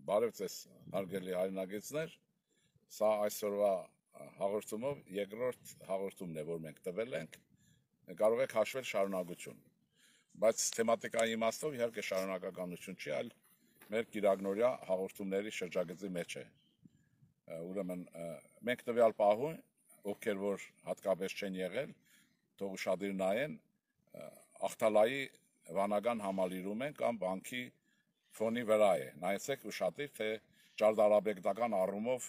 Բարև ձեզ հարգելի հայրենակիցներ, սա այսօրվա հաղորդումով երկրորդ հաղորդումն է, որ մենք տվել ենք, կարող եք հաշվել շարունակություն, բայց թեմատիկայի իմաստով իհարկե շարունակականություն չի, այլ մեր կիրակնօրյա հաղորդումների շրջագծի մեջ է։ Ուրեմն մենք տվյալ պահում, ովքեր որ հատկապես չեն եղել, թող ուշադիր նայեն, Ախտալայի վանական համալիրում են կամ բանկի ֆոնի վրա է, նայեցեք ուշադիր, թե ճարտարապետական առումով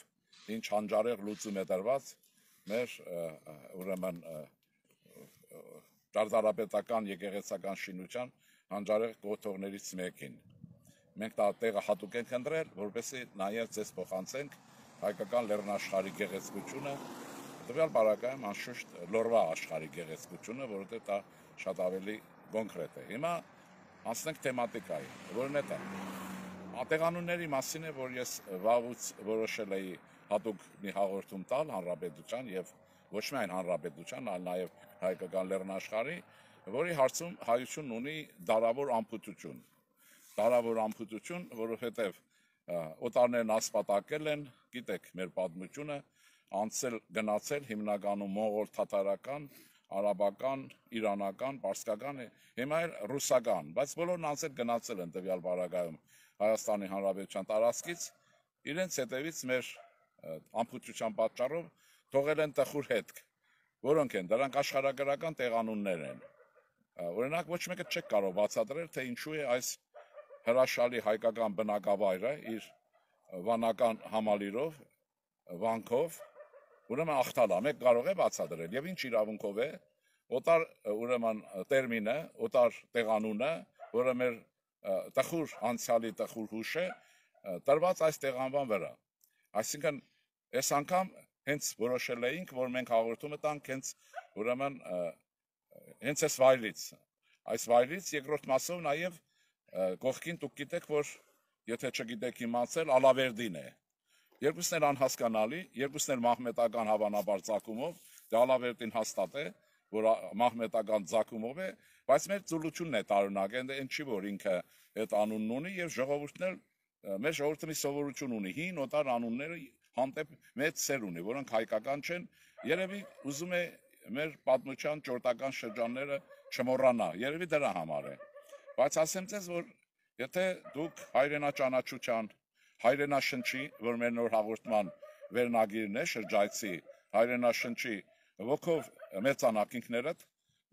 ինչ հանճարեղ լուծում է տրված մեր ուրեմն ճարտարապետական եկեղեցական շինության հանճարեղ կոթողներից մեկին։ Մենք դա տեղը հատուկ ենք ընտրել, որպեսզի նաև ձեզ փոխանցենք հայկական լեռնաշխարհի գեղեցկությունը, տվյալ պարագայում անշուշտ լորվա աշխարհի գեղեցկությունը, որովհետև դա շատ ավելի կոնկրետ է։ Հիմա անցնենք թեմատիկային, որն է դա։ Ատեղանունների մասին է, որ ես վաղուց որոշել էի հատուկ մի հաղորդում տալ հանրապետության եւ ոչ միայն հանրապետության, այլ նաեւ հայկական լեռնաշխարհի, որի հարցում հայությունն ունի դարավոր ամփոփություն։ Դարավոր ամփոփություն, որովհետեւ օտարներն ասպատակել են, գիտեք, մեր պատմությունը, անցել գնացել հիմնականում մոնղոլ թաթարական, արաբական, իրանական, պարսկական, հիմա էլ ռուսական, բայց բոլորն անցել գնացել են տվյալ պարագայում Հայաստանի Հանրապետության տարածքից, իրենց հետևից մեր ամփոփության պատճառով թողել են տխուր հետք, որոնք են, դրանք աշխարհագրական տեղանուններ են։ Օրինակ ոչ մեկը չեք կարող բացատրել, թե ինչու է այս հրաշալի հայկական բնակավայրը իր վանական համալիրով, վանքով, ուրեմն Ախտալա, մեկ կարող է բացատրել, եւ ինչ իրավունքով է, օտար ուրեմն տերմինը, օտար տեղանունը, որը մեր տխուր անցյալի տխուր հուշ է, տրված այս տեղանվան վրա։ Այսինքն, այս անգամ հենց որոշել էինք, որ մենք հաղորդումը տանք հենց ուրեմն հենց այս վայրից։ Այս վայրից երկրորդ մասով նաև կողքին դուք գիտեք, որ եթե չգիտեք իմացել, Ալավերդին է։ Երկուսն էլ անհասկանալի, երկուսն էլ մահմետական հավանաբար ծագումով, դե Ալավերդին հաստատ է, որ մահմետական ծագումով է, բայց մեր ծուլությունն է տարօրինակ, այն չի, որ ինքը այդ անունն ունի եւ ժողովուրդն էլ մեր ժողովուրդը մի սովորություն ունի, հին օտար անունները հանդեպ մեծ սեր ունի, որոնք հայկական չեն, երևի ուզում է մեր պատմության ճորտական շրջանները չմոռանա, երևի դրա համար է։ Բայց ասեմ ձեզ, որ եթե դուք հայրենաճանաչության, հայրենաշնչի, որ մեր նոր հաղորդման վերնագիրն է, շրջայցի, հայրենաշնչի ոգով մեծանաք ինքներդ,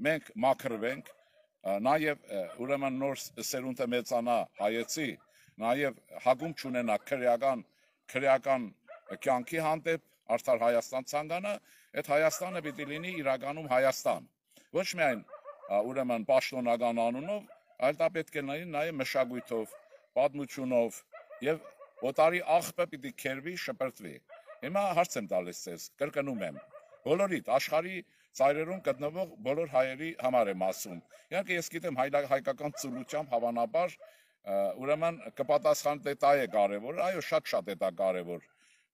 մենք մաքրվենք, նաև ուրեմն նոր սերունդը մեծանա հայեցի, նաև հագում չունենա քրեական կյանքի հանդեպ արդար Հայաստան ցանկանա, այդ Հայաստանը պիտի լինի իրականում Հայաստան։ Ոչ միայն ուրեմն պաշտոնական անունով, այլ դա պետք է լինի նաև մշակույթով, պատմությունով եւ օտարի աղբը պիտի քերվի, շպրտվի։ Հիմա հարց եմ տալիս ձեզ, կրկնում եմ, բոլորիդ աշխարհի ծայրերում գտնվող բոլոր հայերի համար եմ ասում։ Իհարկե ես գիտեմ հայկական ծուլությամբ հավանաբար ուրեմն կպատասխան թե դա է կարևոր, այո, շատ է դա կարևոր։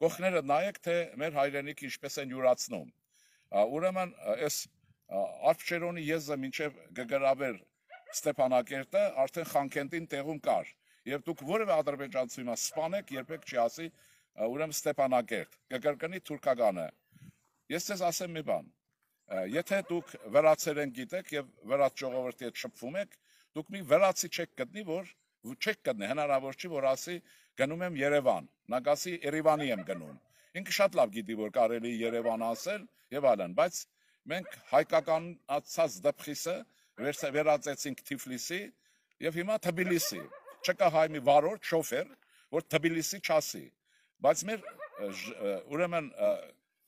Կողքները նայեք, թե մեր հայրենիքը ինչպես են յուրացնում։ Ուրեմն այս Արփչերոնի եզը մինչև գգրավեր Ստեփանակերտը արդեն Խանքենտին տեղում կար։ Եվ դուք որևէ ադրբեջանցի հիմա սպանեք, երբեք չի ասի, ուրեմն Ստեփանակերտ, կկրկնի թուրքականը։ Ես ձեզ ասեմ մի բան, եթե դուք վրացերեն գիտեք եւ վրաց ժողովրդի հետ շփվում եք, դուք մի վրացի չեք գտնի, հնարավոր չի, որ ասի գնում եմ Երևան, նա կասի Երևանի եմ գնում։ Ինքը շատ լավ գիտի, որ կարելի Երևան ասել եւ այլն, բայց մենք հայկականացած դպխիսը վերածեցինք Թիֆլիսի եւ հիմա Թբիլիսի։ Չկա հայ մի վարորդ, շոֆեր, որ Թբիլիսի չասի, բայց մեր ուրեմն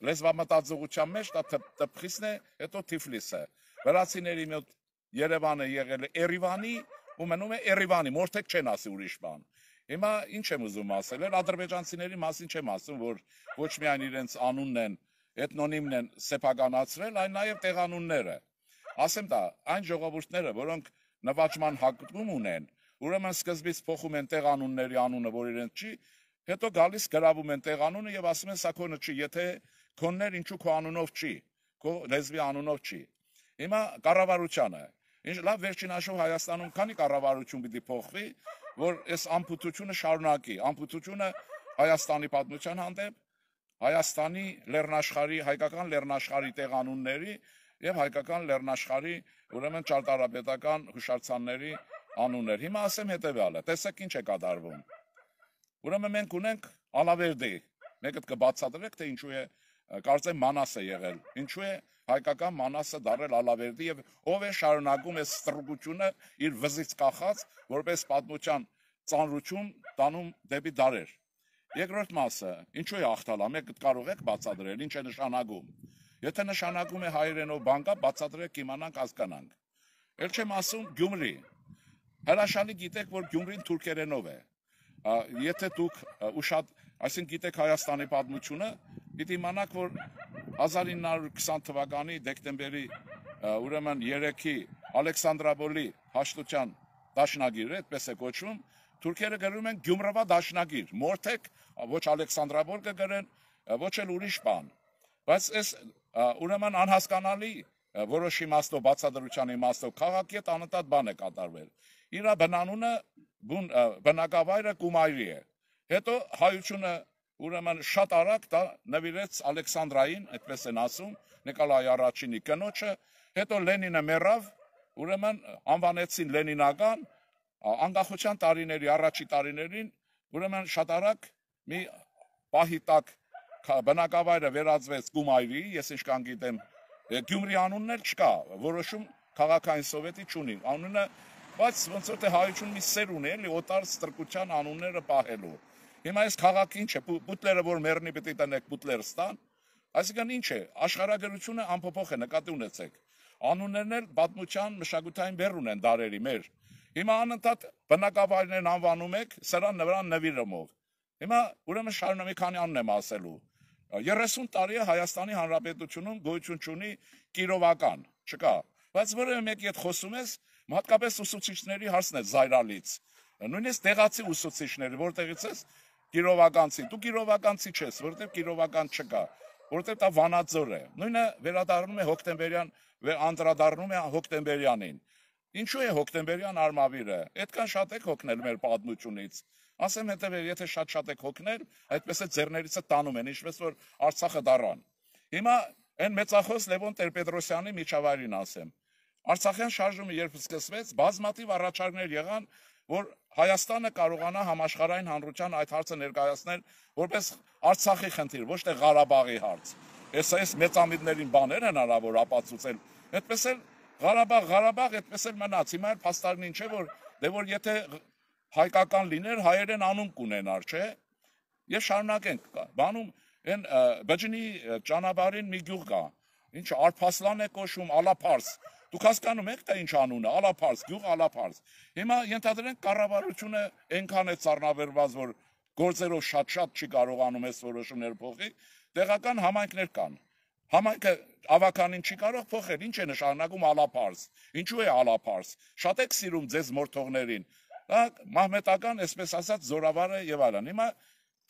լեզվամտածողության մեջ դա Թբխիսն է, հետո Թիֆլիսը։ Վրացիների մոտ Երևանը եղել է Երևանի ու մնում է Երևանի, մորթեք չեն ասի ուրիշ բան։ Հիմա ինչ եմ ուզում ասել, ադրբեջանցիների մասին չեմ ասում, որ ոչ միայն իրենց անունն են, էթնոնիմն են սեփականացրել, այլ նաև տեղանունները։ Ասեմ դա, այն ժողովուրդները, որոնք նվաճման հակում ունեն, ուրեմն սկզբից փոխում են տեղանունների անունը, որ իրենց չի, հետո գալիս գրավում են տեղանունը եւ ասում են սա քոնը չի, եթե քոններ ինչու քո անունով չի, քո լեզվի անունով չի։ Հիմա կառավարությանը Ինչ լավ վերջին հաշվով Հայաստանում քանի կառավարություն պիտի փոխվի, որ այս ամփոփությունը շարունակի, ամփոփությունը Հայաստանի պատմության հանդեպ, Հայաստանի լեռնաշխարհի, հայկական լեռնաշխարհի տեղանունների եւ հայկական լեռնաշխարհի ուրեմն ճարտարապետական հուշարձանների անուններ։ Հիմա ասեմ հետեւյալը, տեսեք ինչ է կատարվում։ Ուրեմն մենք ունենք Ալավերդի, մեկը կբացատրեք, թե ինչու է, կարծեմ Մանաս է եղել, ինչու է հայկական Մանասը դարել Ալավերդի եւ ով է շարունակում այս ստրուկությունը իր վզից կախած, որպես պատմության ծանրություն տանում դեպի դարեր։ Երկրորդ մասը, ինչու է աղթալա, մեկը կարող եք բացատրել, ինչ է նշանակում։ Եթե նշանակում է հայերենով բանկա, բացատրեք, իմանանք, հասկանանք։ Էլ չեմ ասում Գյումրի։ Հրաշալի գիտեք, որ Գյումրին թուրքերենով է։ Եթե դուք ուշად, այսինքն գիտեք Հայաստանի պատմությունը, պիտի իմանաք, որ 1920 թվականի դեկտեմբերի ուրեմն 3-ի Ալեքսանդրապոլի հաշտության դաշնագիրը, այդպես է կոչվում, թուրքերը գրում են Գյումրվա դաշնագիր, մորթեք, ոչ Ալեքսանդրապոլ կգրեն, ոչ էլ ուրիշ բան։ Բայց այս ուրեմն անհասկանալի որոշ իմաստով, բացատրության իմաստով քաղաքի հետ անընդհատ բան է կատարվել։ Իր բնանունը բնակավայրը Կումայրի է։ Հետո հայությունը ուրեմն շատ արագ դա նվիրեց Ալեքսանդրային, այդպես են ասում, Նիկոլայ առաջինի կնոջը, հետո Լենինը մեռավ, ուրեմն անվանեցին Լենինական, անկախության տարիների առաջի տարիներին, ուրեմն շատ արագ մի պահի տակ բնակավայրը վերածվեց Կումայրի, ես ինչքան գիտեմ, Գյումրի անունն էլ չկա, որոշում քաղաքային սովետի չունի, անունը, բայց ոնց որ թե հայություն մի սեր ունի, էլի օտար ստրկության անունները պահելու։ Հիմա այս քաղաքի ինչ է, Պուտլերը որ մեռնի պիտի տնեք Պուտլերստան, այսինքն ինչ է, աշխարհագրությունը անփոփոխ է, նկատի ունեցեք։ Անուններն էլ պատմության մշակութային բեռ ունեն դարերի մեր։ Հիմա անընդհատ բնակավայրներն անվանում եք սրան նվրան նվիրումով։ Հիմա ուրեմն շարունակ մի քանի անուն եմ ասելու։ 30 տարի է Հայաստանի Հանրապետությունում գոյություն չունի Կիրովական, չկա։ Բայց որևէ մեկի հետ խոսում ես, հատկապես ուսուցիչների հարցն է զայրալից։ Նույնիսկ տեղացի ուսուցիչները, որտեղից ես Կիրովականցի, դու Կիրովականցի չես, որտեղ Կիրովական չկա, որտեղ դա Վանաձոր է։ Նույնը վերադառնում է հոկտեմբերյան, անդրադառնում է հոկտեմբերյանին։ Ինչու է հոկտեմբերյան արմավիրը։ Այդքան շատ եք հոգնել մեր պատմությունից։ Ասեմ հետևել, եթե շատ եք հոգնել, այդպես է ձեռներիցը տանում են, ինչպես որ Արցախը դառան։ Հիմա այն մեծախոս Լևոն Տեր-Պետրոսյանի միջավայրին ասեմ։ Արցախյան շարժումը երբ սկսվեց, բազմաթիվ առաջարկներ եղան, որ Հայաստանը կարողանա համաշխարհային հանրության այդ հարցը ներկայացնել որպես Արցախի խնդիր, ոչ թե Ղարաբաղի հարց։ Այս մեծամիտներին բաներ հնարավոր ապացուցել։ Այդպես էլ Ղարաբաղ այդպես էլ մնաց։ Հիմա էլ փաստարկն ինչ է, որ դե որ եթե հայկական լիներ, հայերեն անուն կունենար, չէ՞։ Եվ շարունակենք, բանում այն Բջնի ճանապարհին մի գյուղ կա, ինչ Արփասլան է կոչվում, Ալափարս։ Դուք հասկանում եք դա ինչ անուն է, Ալափարս, գյուղ Ալափարս։ Հիմա ենթադրենք կառավարությունը այնքան է ծառնաբերված, որ գործերով շատ չի կարողանում այս որոշումները փոխի, տեղական համայնքներ կան։ Համայնքը ավականին չի կարող փոխել, ինչ է նշանակում Ալափարս։ Ինչու է Ալափարս։ Շատ եք սիրում ձեզ մորթողներին։ Դա մահմետական, այսպես ասած, զորավարը եւ այլն։ Հիմա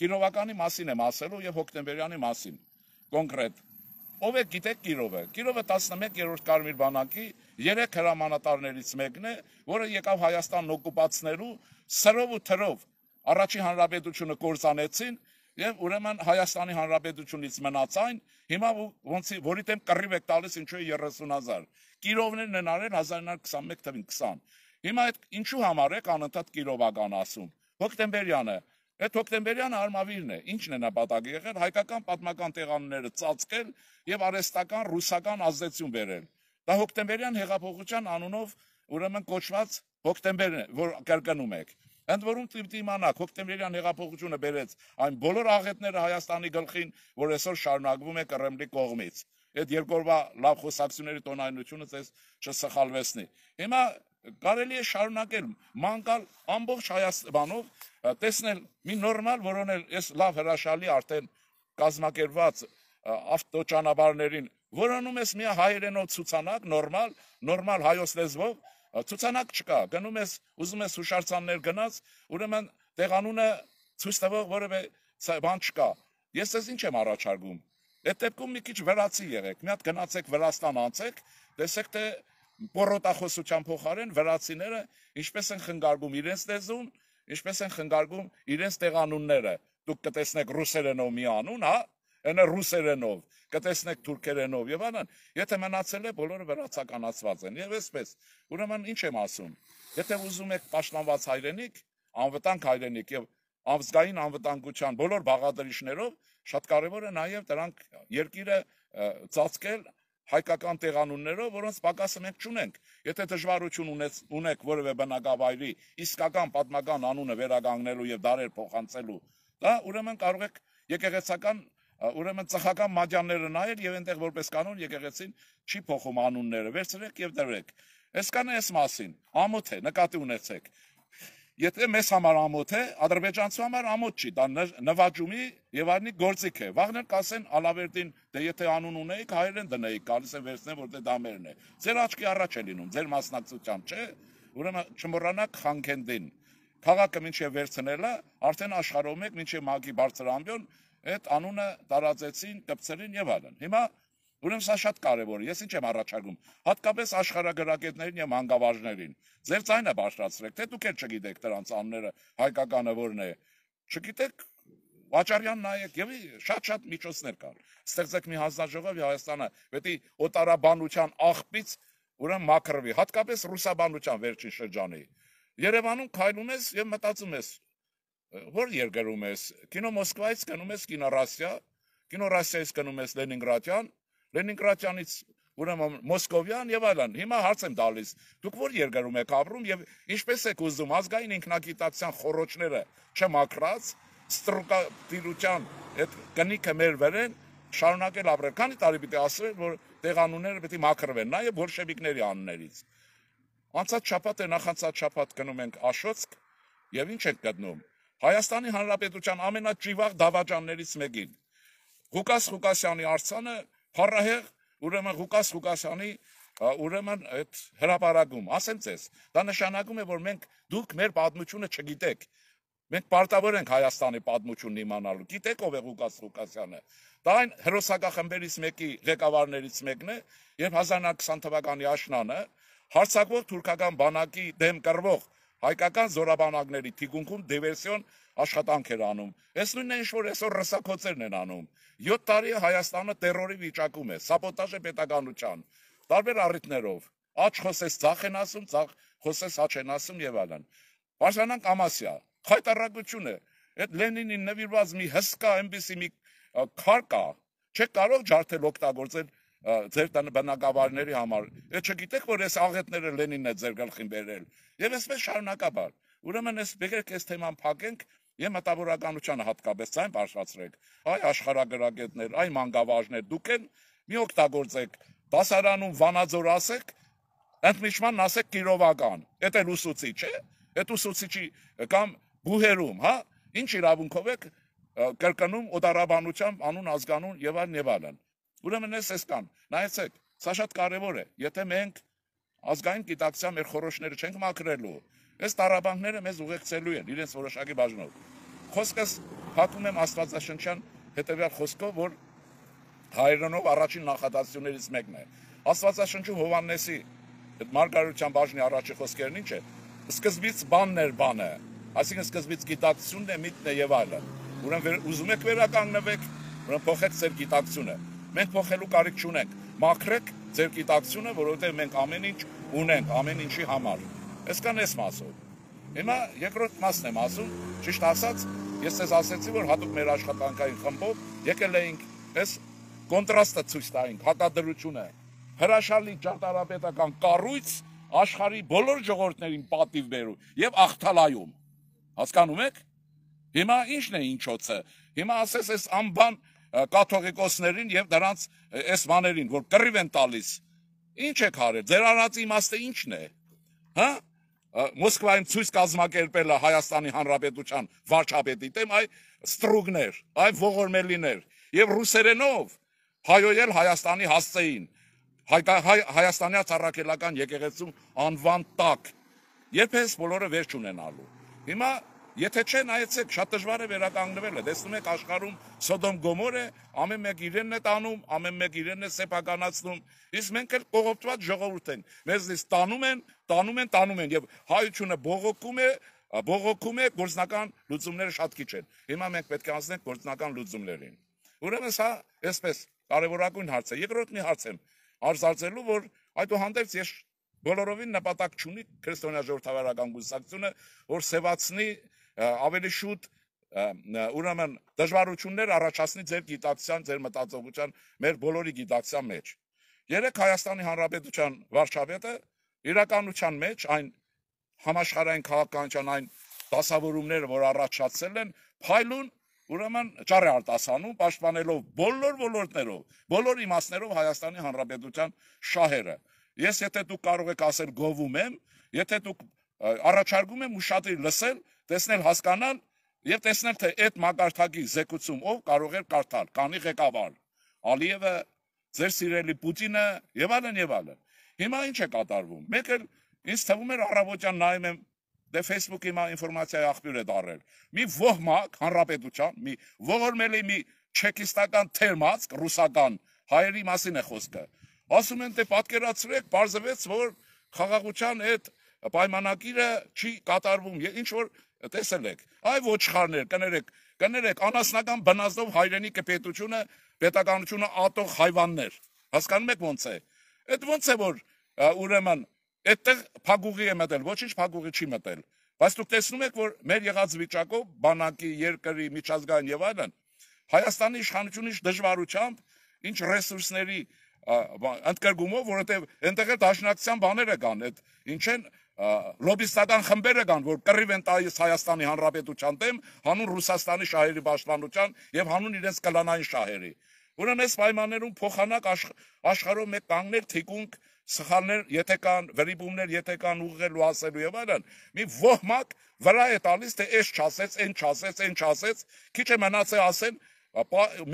Կիրովականի մասին եմ ասելու եւ հոկտեմբերյանի մասին։ Կոնկրետ ով է գիտեք Կիրովը։ Կիրովը 11-րդ Կարմիր բանակի 3 հրամանատարներից մեկն է, որը եկավ Հայաստանն օկուպացնելու սրով ու թրով առաջին հանրապետությունը կործանեցին եւ ուրեմն Հայաստանի հանրապետությունից մնաց այն, հիմա որի դեմ կռիվ եք տալիս ինչու է 30,000։ Կիրովներն են արել 1921 թվականին 20։ Հիմա այդ ինչու համար եք անընդհատ Կիրովական ասում։ Հոկտեմբերյանը Այդ հոկտեմբերյանը արմավիրն է, ինչն է նպատակը եղել, հայկական պատմական տեղանունները ծածկել եւ արհեստական ռուսական ազդեցություն բերել։ Դա հոկտեմբերյան հեղափոխության անունով ուրեմն կոչված հոկտեմբերն է, որ կրկնում եք։ Ընդ որում պիտի իմանաք, հոկտեմբերյան հեղափոխությունը բերեց այն բոլոր աղետները Հայաստանի գլխին, որ այսօր շարունակվում է Կրեմլի կողմից։ Այդ երկրորդ լավ խոսակցությունների տոնայնությունը ցես չսխալվեցնի։ Հիմա կարելի է շարունակել մանկալ ամբողջ Հայաստանով տեսնել մի նորմալ, որոնել այս լավ հրաշալի արդեն կազմակերպված ավտոճանապարհներին, որոնում ես մի հայերենով ցուցանակ, նորմալ հայոց լեզվով, ցուցանակ չկա, գնում ես, ուզում ես հուշարձաններ գնաց, ուրեմն տեղանունը ցույց տվող որևէ բան չկա։ Ես ձեզ ինչ եմ առաջարկում։ Այդ դեպքում մի քիչ վրացի եղեք, մի հատ գնացեք Վրաստան անցեք, տեսեք թե Պորոտախոսության փոխարեն վրացիները ինչպես են խնգարվում իրենց լեզուն, ինչպես են խնգարվում իրենց տեղանունները։ Դուք կտեսնեք ռուսերենով մի անուն, հա, այնը ռուսերենով, կտեսնեք թուրքերենով եւ այլն, եթե մնացել է բոլորը վրացականացված են։ Եվ այսպես, ուրեմն ինչ եմ ասում, եթե ուզում եք պաշտպանված հայրենիք, անվտանգ հայրենիք եւ ազգային անվտանգության բոլոր բաղադրիչներով, շատ կարեւոր է նաեւ դրանք երկիրը ծածկել հայկական տեղանուններով, որոնց պակասը մենք չունենք։ Եթե դժվարություն ունեք որևէ բնակավայրի իսկական պատմական անունը վերականգնելու եւ դարեր փոխանցելու, դա ուրեմն կարող եք եկեղեցական, ուրեմն ծխական մատյանները նայել եւ այնտեղ որպես կանոն եկեղեցին չի փոխում անունները, վերցրեք եւ դրեք։ Այսքանը էս մասին, ամոթ է, նկատի ունեցեք։ Եթե մեզ համար ամոթ է, ադրբեջանցու համար ամոթ չի, դա նվաճումի եւ այլնի գործիք է։ Վաղներ կասեն Ալավերդին, դե եթե անուն ունեիք, հայերեն դնեիք, գալիս են վերցնեն, որտեղ դա մերն է։ Ձեր աչքի առաջ է լինում, ձեր մասնակցությամբ, չէ՞։ Ուրեմն չմոռանաք Խանքենդին։ Քաղաքը մինչև վերցնելը, արդեն աշխարհում եք մինչև Մագի բարձր ամբիոն այդ անունը տարածեցին, կպցրին եւ այլն։ Հիմա ուրեմն սա շատ կարեւոր է։ Ես ինչ եմ առաջարկում, հատկապես աշխարհագրագետներին եւ մանկավարժներին։ Ձեր ձայնը բարձրացրեք, թե դուք էլ չգիտեք դրանց անունները, հայկականը որն է։ Չգիտեք, Վաճարյան նայեք եւ շատ միջոցներ կան։ Ստեղծեք մի հանձնաժողով Հայաստանը, պետք է օտարաբանության աղբից ուրեմն մաքրվի, հատկապես ռուսաբանության վերջին շրջանի։ Երևանում քայլում ես եւ մտածում ես, որ երկրում ես, կինո Մոսկվայից գնում ես կինո Ռասիա, կինո Ռասիայից գնում ես Լենինգրադյան, Լենինգրադյանից ուրեմն Մոսկովյան եւ այլն։ Հիմա հարց եմ տալիս, դուք որ երկրում եք ապրում եւ ինչպես եք ուզում ազգային ինքնագիտակցության խորոչները չմաքրած, ստրուկատիրության այդ կնիքը մեր վերեն շարունակել ապրել։ Քանի տարի պիտի ասել, որ տեղանունները պետք է մաքրվեն, նաեւ բոլշևիկների անուններից։ Անցած շաբաթ է նախանցած շաբաթ գնում ենք Աշոցք եւ ինչ ենք գտնում։ Հայաստանի Հանրապետության ամենաճիվաղ դավաճաններից մեկին։ Ղուկաս Ղուկասյանի արձանը փառահեղ, ուրեմն Ղուկաս Ղուկասյանի ուրեմն այդ հրապարակում, ասեմ ձեզ, դա նշանակում է, որ դուք մեր պատմությունը չգիտեք։ Մենք պարտավոր ենք Հայաստանի պատմությունն իմանալու։ Գիտեք ով է Ղուկաս Ղուկասյանը։ Դա այն հերոսակախմբերից մեկի ղեկավարներից մեկն է, երբ 1920 թվականի աշնանը հարձակվող թուրքական բանակի դեմ կռվող հայկական զորաբանակների թիկունքում դիվերսիոն աշխատանք էր անում։ Այս նույնն է ինչ որ այսօր ռսակոծերն են անում։ 7 տարի Հայաստանը տերորի վիճակում է, սաբոտաժ է պետականության, տարբեր առիթներով։ Աչ խոսես ցախ են ասում, ցախ խոսես աչ են ասում եւ այլն։ Պարզանանք Ամասիա, խայտարակություն է։ Այդ Լենինին նվիրված մի հսկա այնպիսի մի քար կա, չեք կարող ջարդել օգտագործել ձեր բնակավարների համար։ Այդ չգիտեք, որ այս աղետները Լենինն է ձեր գլխին բերել։ Եվ այսպես շարունակաբար։ Ուրեմն այս բերեք այս թեման փակենք եւ մտավորականությանը հատկապես ցայն բարձրացրեք։ Այ աշխարհագրագետներ, այ մանկավարժներ, դուք են մի օգտագործեք, դասարանում Վանաձոր ասեք, ընդմիջման ասեք Կիրովական։ Դա էլ ուսուցիչ է։ Այդ ուսուցիչի կամ բուհերում, հա, ինչ իրավունքով եք կրկնում օտարաբանության անուն ազգանուն եւ այլն։ Ուրեմն էս կան։ Նայեցեք, սա շատ կարեւոր է։ Եթե մենք ազգային գիտակցության մեր խորհուրդները չենք մաքրելու, այս տարաբանքները մեզ ուղեկցելու են իրենց որոշակի բաժնով։ Խոսքս հակում եմ Աստվածաշնչյան հետեւյալ խոսքով, որ հայրենով առաջին նախադասություններից մեկն է։ Աստվածաշնչում Հովհաննեսի այդ մարգարեության բաժնի առաջի խոսքերն ինչ է։ Սկզբից բանն էր բանը, այսինքն սկզբից գիտակցությունն է, միտքն է եւ այլն։ Ուրեմն ուզում եք վերականգնվեք, ուրեմն փոխեք ձեր գիտակցությունը։ Մենք փոխելու կարիք չունենք։ Մաքրեք ձեր գիտակցությունը, որովհետև մենք ամեն ինչ ունենք, ամեն ինչի համար։ Այսքան էս մասով։ Հիմա երկրորդ մասն եմ ասում, ճիշտ ասած, ես ձեզ ասեցի, որ հատուկ մեր աշխատանքային խմբով եկել էինք այս կոնտրաստը ցույց տայինք, հակադրությունը։ Հրաշալի ճարտարապետական կառույց աշխարհի բոլոր ժողովուրդներին պատիվ բերում եւ աղթալայում։ Հասկանում եք։ Հիմա ի՞նչն է ինչոցը։ Հիմա ասես այս անբան կաթողիկոսներին եւ դրանց այս բաներին, որ կռիվ են տալիս։ Ինչ եք արել։ Ձեր արած իմաստը ի՞նչն է։ Հա? Մոսկվայում ցույց կազմակերպելը Հայաստանի Հանրապետության վարչապետի դեմ այ ստրուգներ, այ ողորմելիներ եւ ռուսերենով հայոյել Հայաստանի հասցեին։ Հայաստանի ցառաքելական եկեղեցում անվան տակ։ Երբ էս բոլորը վերջ ունենալու։ Հիմա Եթե չէ նայեցեք, շատ դժվար է վերականգնվելը։ Տեսնում եք աշխարհում Սոդոմ Գոմոր է, ամեն մեկ իրենն է տանում, ամեն մեկ իրենն է սեփականացնում։ Իսկ մենք էլ կողոպտված ժողովուրդ ենք։ Մեզնից տանում են եւ հայությունը բողոքում է, գործնական լուծումները շատ քիչ են։ Հիմա մենք պետք է անցնենք գործնական լուծումներին։ Ուրեմն սա այսպես կարևորագույն հարց է։ Երկրորդ մի հարց եմ արձարծելու, որ այդուհանդերձ ես բոլորովին նպատակ չունի քրիստոնյա ժողովրդավարական կուսակցությունը, որ սևացնի ավելի շուտ ուրեմն դժվարություններ առաջացնի ձեր գիտակցության, ձեր մտածողության, մեր բոլորի գիտակցության մեջ։ Երեք Հայաստանի Հանրապետության վարչապետը իրականության մեջ այն համաշխարհային քաղաքականության այն դասավորումները, որ առաջացել են, փայլուն ուրեմն ճառ է արտասանում, պաշտպանելով բոլոր ոլորտներով, բոլոր իմաստներով Հայաստանի Հանրապետության շահերը։ Ես եթե դուք կարող եք ասել գովում եմ, եթե դուք առաջարկում եմ ուշադրի լսել, տեսնել, հասկանալ եւ տեսնել թե այդ մակարդակի զեկուցում ով կարող է կարդալ, կանի ղեկավար, Ալիևը, ձեր սիրելի Պուտինը եւ այլն եւ այլն։ Հիմա ինչ է կատարվում։ Մեկ էլ ինձ թվում էր առավոտյան նայում եմ դե Facebook-ի հիմա ինֆորմացիայի աղբյուր է դարել։ Մի ոհմակ հանրապետության, մի ողորմելի մի չեկիստական թերմացք ռուսական հայերի մասին է խոսքը։ Ասում են դե պատկերացրեք, բարձվեց, որ խաղաղության այդ պայմանագիրը չի կատարվում, ինչ որ տեսել եք։ Այ ոչխարներ, կներեք, անասնական բնազդով հայրենիքը պետականությունը ատող հայվաններ։ Հասկանում եք ոնց է։ Այդ ոնց է որ ուրեմն այդտեղ փագուղի է մտել, ոչինչ փագուղի չի մտել։ Բայց դուք տեսնում եք, որ մեր եղած վիճակով բանակի, երկրի, միջազգային եւ այլն Հայաստանի իշխանությունից դժվարությամբ ինչ ռեսուրսների ընդգրկումով, որովհետեւ այնտեղ էլ դաշնակցության բաները կան, այդ ինչ են լոբիստական խմբերը կան, որ կռիվ են տալիս Հայաստանի Հանրապետության դեմ, հանուն Ռուսաստանի շահերի պաշտպանության եւ հանուն իրենց կլանային շահերի։ Ուրեմն այս պայմաններում փոխանակ աշխարհով մեկ կանգնել թիկունք սխալներ, եթե կան, վրիպումներ, եթե կան ուղղելու ասելու եւ այլն, մի ոհմակ վրա է տալիս, թե այս չասեց, այն չասեց, այն չասեց, քիչ է մնացել ասեն,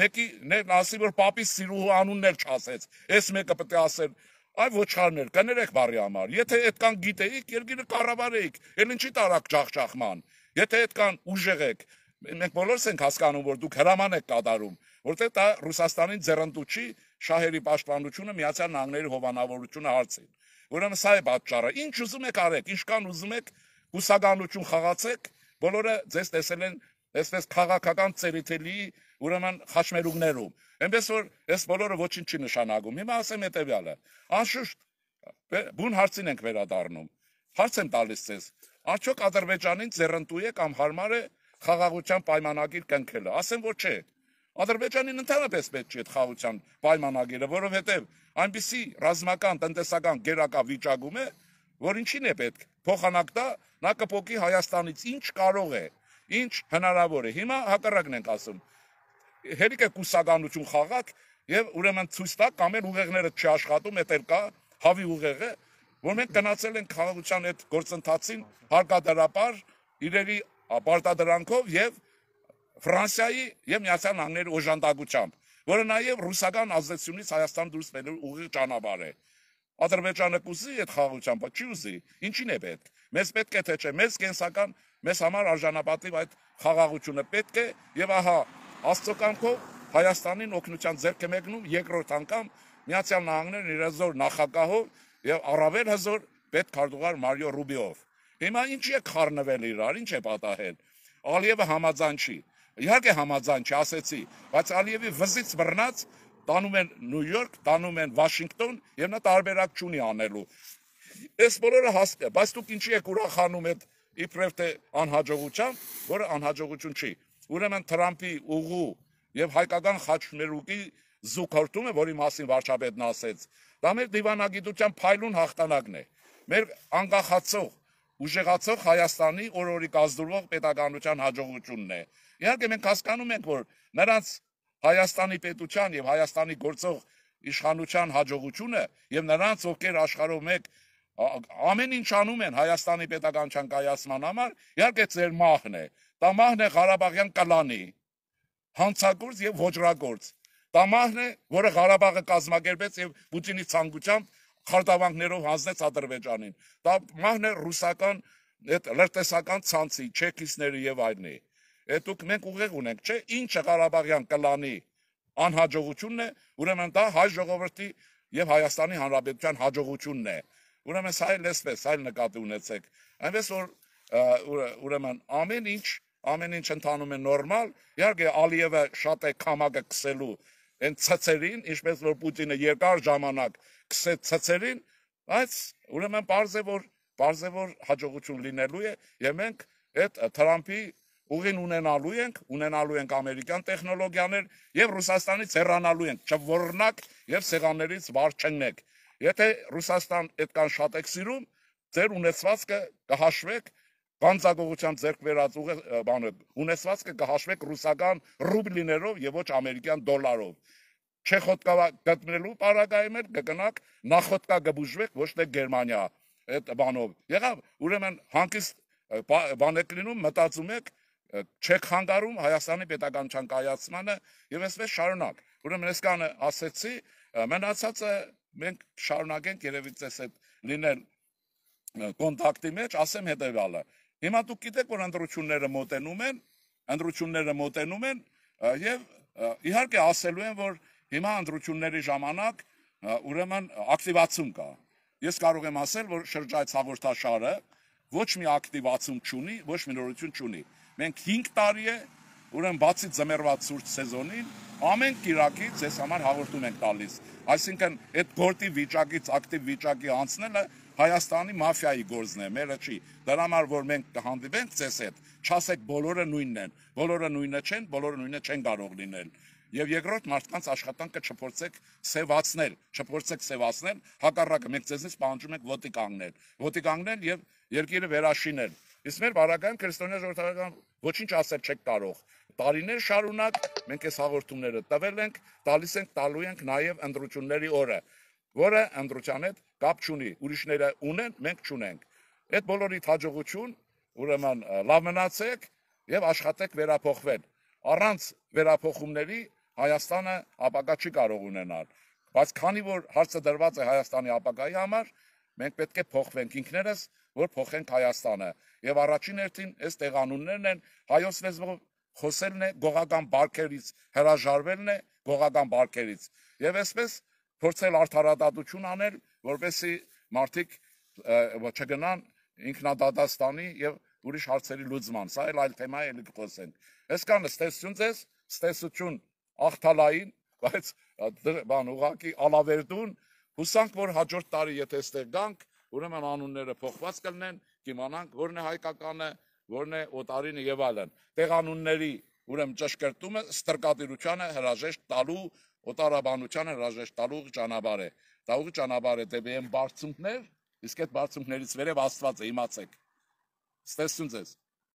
մեկի ասի, որ պապի սիրուհու անունն էլ չասեց, այս մեկը պետք է ասել, այ ոչխարներ, կներեք բարի համար, եթե այդքան գիտեիք, երկիրը կառավարեիք, էլ ինչի տարակ ջախջախման, եթե այդքան ուժեղ եք, մենք բոլորս ենք հասկանում, որ դուք հրաման եք կատարում, որտեղ դա Ռուսաստանի ձեռնտու շահերի պաշտպանությունը Միացյալ Նահանգների հովանավորությունը հարցին։ Ուրեմն սա է պատճառը։ Ինչ ուզում եք արեք, ինչքան ուզում եք կուսականություն խաղացեք, բոլորը ձեզ տեսել են այսպես քաղաքական ծերիթելի ուրեմն խաչմերուկներում։ Այնպես որ այս բոլորը ոչինչ չի նշանակում։ Հիմա ասեմ հետեւյալը։ Անշուշտ բուն հարցին ենք վերադառնում։ Հարց եմ տալիս ձեզ. արդյոք Ադրբեջանին ձեռնտու է կամ հարմար է խաղաղության պայմանագիր կնքելը։ Ասեմ որ չէ։ Ադրբեջանին ընդհանրապես պետք չի այդ խաղաղության պայմանագիրը, որովհետև այնպիսի ռազմական, տնտեսական գերակա վիճակում է, որ ինչին է պետք։ Փոխանակ դա նա կփոկի Հայաստանից ինչ կարող է, ինչ հնարավոր է։ Հիմա հակառակն ենք ասում։ Հերիք է կուսականություն խաղաք եւ ուրեմն ցույց տա կամ էլ ուղեղները չի աշխատում, էդ էլ կա հավի ուղեղը, որ մենք գնացել ենք խաղաղության այդ գործընթացին հարկադարապար իրերի պարտադրանքով եւ Ֆրանսիայի եւ Միացյալ Նահանգների օժանդակությամբ, որը նաեւ ռուսական ազդեցությունից Հայաստան դուրս բերելու ուղիղ ճանապարհ է։ Ադրբեջանը կուզի այդ խաղաղությամբ, չի ուզի, ինչին է պետք։ Մեզ պետք է թե չէ, մեզ կենսական, մեզ համար արժանապատիվ այդ խաղաղությունը պետք է եւ ահա Աստծո կամքով Հայաստանին օգնության ձեռք է մեկնում երկրորդ անգամ Միացյալ Նահանգներն իր հզոր նախագահով եւ առավել հզոր պետքարտուղար Մարիո Ռուբիով։ Հիմա ինչի է խառնվել իրար, ինչ է պատահել։ Ալիևը համաձայն չի։ Իհարկե համաձայն չի, ասեցի, բայց Ալիևի վզից բռնած տանում են Նյու Յորք, տանում են Վաշինգտոն եւ նա տարբերակ չունի անելու։ Այս բոլորը հասկ է, բայց դուք ինչի եք ուրախանում այդ իբրև թե անհաջողությամբ, որը անհաջողություն չի։ Ուրեմն Թրամփի ուղու եւ հայկական խաչմերուկի զուգորդումը, որի մասին վարչապետն ասեց, դա մեր դիվանագիտության փայլուն հաղթանակն է։ Մեր անկախացող, ուժեղացող Հայաստանի օրորի կազդուրվող պետականության հաջողությունն է։ Իհարկե մենք հասկանում ենք, որ նրանց Հայաստանի պետության եւ Հայաստանի գործող իշխանության հաջողությունը եւ նրանց, ովքեր աշխարհով մեկ ամեն ինչ անում են Հայաստանի պետականության կայացման համար, իհարկե ձեր մահն է։ Դա մահն է Ղարաբաղյան կլանի, հանցագործ եւ ոճրագործ։ Դա մահն է, որը Ղարաբաղը կազմակերպեց եւ Պուտինի ցանկությամբ խարտավանքներով հանձնեց Ադրբեջանին։ Դա մահն է ռուսական այդ լրտեսական ցանցի, չեկիստների եւ այլնի։ Այդ դուք մենք ուղեղ ունենք, չէ՞, ինչը Ղարաբաղյան կլանի անհաջողությունն է, ուրեմն դա հայ ժողովրդի եւ Հայաստանի Հանրապետության հաջողությունն է։ Ուրեմն սա էլ էսպես, այլ նկատի ունեցեք։ Այնպես որ ուրեմն ամեն ինչ ընթանում է նորմալ, իհարկե Ալիևը շատ է կամակը քսելու այն ցծերին, ինչպես որ Պուտինը երկար ժամանակ քսեց ցծերին, բայց ուրեմն պարզ է որ հաջողություն լինելու է եւ մենք այդ Թրամփի ուղին ունենալու ենք ամերիկյան տեխնոլոգիաներ եւ Ռուսաստանից հեռանալու ենք, չոռնակ եւ սեղաններից վար չընկնեք։ Եթե Ռուսաստան այդքան շատ եք սիրում, ձեր ունեցվածքը կհաշվեք Կանցագողության ձեռք վերած ունեցվածքը կհաշվեք ռուսական ռուբլիներով եւ ոչ ամերիկյան դոլարով։ Չեխոտկա գտնելու պարագայում էլ կգնաք նախոտկա կբուժվեք ոչ թե Գերմանիա այդ բանով։ Եղավ, ուրեմն հանկիստ բան եք լինում, մտածում եք չեք խանգարում Հայաստանի պետականության կայացմանը եւ այսպես շարունակ։ Ուրեմն այսքանը ասեցի, մնացածը մենք շարունակենք երևի ցես այդ լինել կոնտակտի մեջ, ասեմ հետեւյալը։ Հիմա դուք գիտեք, որ ընտրությունները մոտենում են եւ իհարկե ասելու են, որ հիմա ընտրությունների ժամանակ ուրեմն ակտիվացում կա։ Ես կարող եմ ասել, որ շրջայց հաղորդաշարը ոչ մի ակտիվացում չունի, ոչ մի նորություն չունի։ Մենք 5 տարի է, ուրեմն բացի ձմեռվա ցուրտ սեզոնին, ամեն կիրակից ես համար հաղորդում ենք տալիս։ Այսինքն այդ գործի վիճակից ակտիվ վիճակի անցնելը Հայաստանի մաֆիայի գործն է, մերը չի։ Դրա համար որ մենք կհանդիպենք ձեզ հետ, չասեք բոլորը նույնն են, բոլորը նույնը չեն, բոլորը նույնը չեն կարող լինել։ Եվ երկրորդ մարդկանց աշխատանքը չփորձեք սևացնել, հակառակը մենք ձեզնից պահանջում ենք ոտի կանգնել եւ երկիրը վերաշինել։ Իսկ մեր բարակայում քրիստոնյա ժողովրդական ոչինչ ասել չեք կարող։ Տարիներ շարունակ մենք այս հաղորդումները տվել ենք, տալու ենք նաեւ ընտրությունների օրը, որը ընտրության հետ կապ չունի, ուրիշները ունեն, մենք չունենք։ Այդ բոլորիդ հաջողություն, ուրեմն լավ մնացեք եւ աշխատեք վերափոխվել։ Առանց վերափոխումների Հայաստանը ապագա չի կարող ունենալ, բայց քանի որ հարցը դրված է Հայաստանի ապագայի համար, մենք պետք է փոխվենք ինքներս, որ փոխենք Հայաստանը։ Եվ առաջին հերթին այս տեղանուններն են հայոց լեզվով խոսելն է, գողական բարքերից հրաժարվելն է, գողական բարքերից։ Եվ այսպես փորձել արդարադատություն անել, որպեսզի մարդիկ չգնան ինքնադատաստանի եւ ուրիշ հարցերի լուծման։ Սա էլ այլ թեմա է, ելի կխոսենք։ Այսքանը ստեսություն ձեզ, ստեսություն աղթալային, բայց ուղղակի ալավերդուն, հուսանք, որ հաջորդ տարի եթե ստեղ գանք, ուրեմն անունները փոխված կլինեն, կիմանանք որն է հայկականը, որն է օտարինը եւ այլն։ Տեղանունների ուրեմն ճշգրտումը ստրկատիրությանը հրաժեշտ տալու, օտարաբանությանը հրաժեշտ տալու ճանապարհ է։ Դա ուղի ճանապարհ է դեպի այն բարձունքներ, իսկ այդ բարձունքներից վերև Աստված է, իմացեք։ Ստեսություն ձեզ։